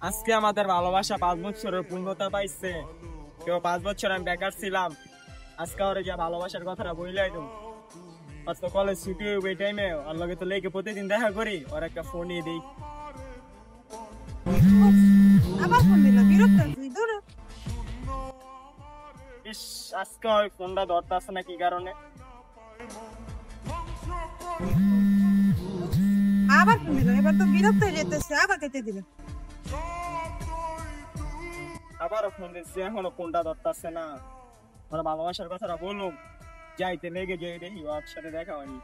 আজকে আমাদের ভালোবাসা 5 বছরের পূর্ণতা পাইছে। কেউ 5 বছর আমি বেকার ছিলাম, আজকে ওর গিয়া ভালোবাসার কথাটা বইলাই দেব। আজকে কলেজ ছুটি হইব এই টাইমে, ওর লগে তো লেগে প্রতিদিন দেখা করি, ওর একটা ফোন দিয়ে দিই। আবার ফোন দিল, বিরক্ত হচ্ছি দূর। ইস, আজকে ওই ফোনটা ধরতেছে না কি কারণে? আবার ফোন দিল, এবার তো বিরক্ত হয়ে যেতেছে, আবার কেটে দিল। আবারও ফোন দিচ্ছি, এখনো ফোনটা ধরতেছে না। ওর ভালোবাসার কথাটা বলুম, যাইতে লেগে যাই দেখি ওর সাথে দেখা হয়নি।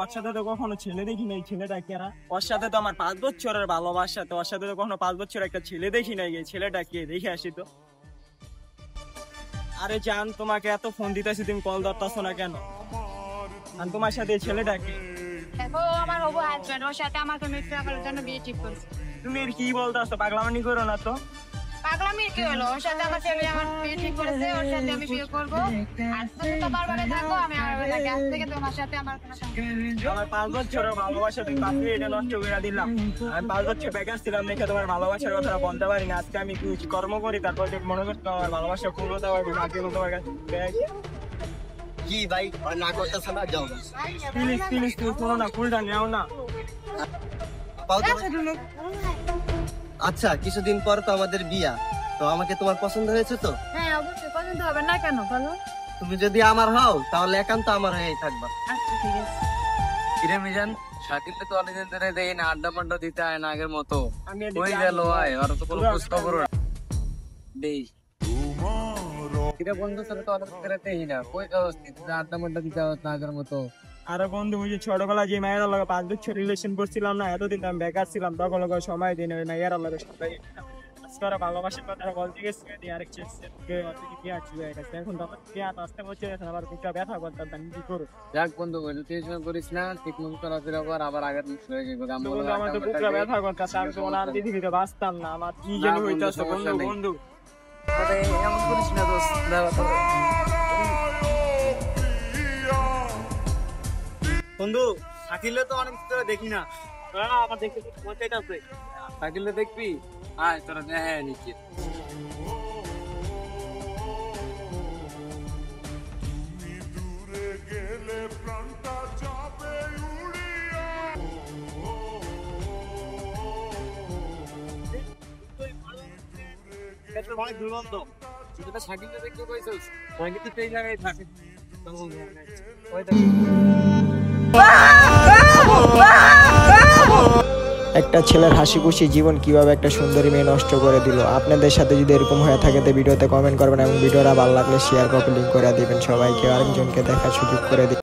ওর সাথে তো কখনো ছেলে দেখি নাই, ছেলেটা কেরা? ওর সাথে তো আমার 5 বছরের ভালোবাসা, তো ওর সাথে তো কখনো 5 বছর একটা ছেলে দেখি নাই। ছেলেটা কে, দেখে আসি তো। আরে জান, তোমাকে এত ফোন দিতেছি, তুমি কল ধরতেছো না কেন? আর তোমার সাথে এই ছেলেটা কে? দেখো, আমার হবু হাজবেন্ড, ওর সাথে আমাকে মিথ্যা করার জন্য বিয়ে ঠিক করছে। তুমি এর কি বলতেছো? পাগলামি করো না তো। পাগলামি কি হলো? ওর সাথে আমার ছেলে আমার বিয়ে ঠিক করেছে, ওর সাথে আমি বিয়ে করবো। আর তুমি তো বারবারে থাকো, আমি আমার থাকি। আজ থেকে তোমার সাথে আমার কোনো সম্পর্ক। আমার 5 বছরের ভালোবাসা তুমি বাপরে এটা নষ্ট করে দিলাম। আমি 5 বছর বেকার ছিলাম দেখে তোমার ভালোবাসার কথা বলতে পারি না। আজকে আমি কিছু কর্ম করি, তারপর মনে করতে আমার ভালোবাসা পূর্ণতা পারবো, ভাগ্য তোমার কাছে। কি ভাই না করতেছ না, যাও প্লিজ প্লিজ, তুমি শোনো না, ফুলটা নেও না। পাও তো। আচ্ছা, কিছুদিন পর তো আমাদের বিয়া, তো আমাকে তোমার পছন্দ হয়েছে তো? হ্যাঁ, অবশ্যই পছন্দ হবে না কেন বলো? তুমি যদি আমার হও তাহলে একান্ত আমার হয়েই থাকবা। আচ্ছা, ঠিক আছে। কিরে মিজান, শাকিলকে তো অনেকদিন ধরে দেখি না, আড্ডা মাড্ডা দিতে হয় না আগের মতো। আমি এদিকে কই গেল ভাই? আর তো কোনো খোঁজ খবর নেই। কিরে বন্ধু, তোর তো অনেক ধরে দেখি না, কই যাস? আড্ডা মাড্ডা দিতে হয় না আগের মতো। আরে বন্ধু, ওই যে ছোটবেলা যে মায়ের লগে 5 বছর রিলেশন করছিলাম না, এতদিন আমি বেকার ছিলাম, তখন লগে সময় দিই না, ওই মায়ের লগে সময় দিই না। আজকে ওরা ভালোবাসার কথা বলতে গেছে, আরেক এখন তো আমার বিয়া আসতে হচ্ছে, আবার বুকটা ব্যথা করতাম, আমি কি করবো? যাক বন্ধু, টেনশন করিস না, ঠিক মতো চলাফেরা কর, আবার আগের মতো হয়ে গেল। আমার তো বুকটা ব্যথা করতেছে, আমি তো ওনার পৃথিবীতে বাঁচতাম না, আমার কি যেন হইতেছে বন্ধু। বন্ধু এমন করিস না দোস্ত, বন্ধু, শাকিলে তো অনেক ধরে দেখি না। আমার দেখতে মজাই আছে। শাকিলকে দেখবি? আয় তোরা, হ্যাঁ নিচে। অনেক দুর্গন্ধ। তুই তো শাকিলকে দেখতে পাইছিস? শাকিল তো এই জায়গায় থাকে। একটা ছেলের হাসি খুশি জীবন কিভাবে একটা সুন্দরী মেয়ে নষ্ট করে দিল। আপনাদের সাথে যদি এরকম হয়ে থাকে তো ভিডিওতে কমেন্ট করবেন এবং ভিডিওটা ভালো লাগলে শেয়ার কপি লিঙ্ক করে দিবেন, সবাইকে আরেকজনকে দেখার সুযোগ করে দিবেন।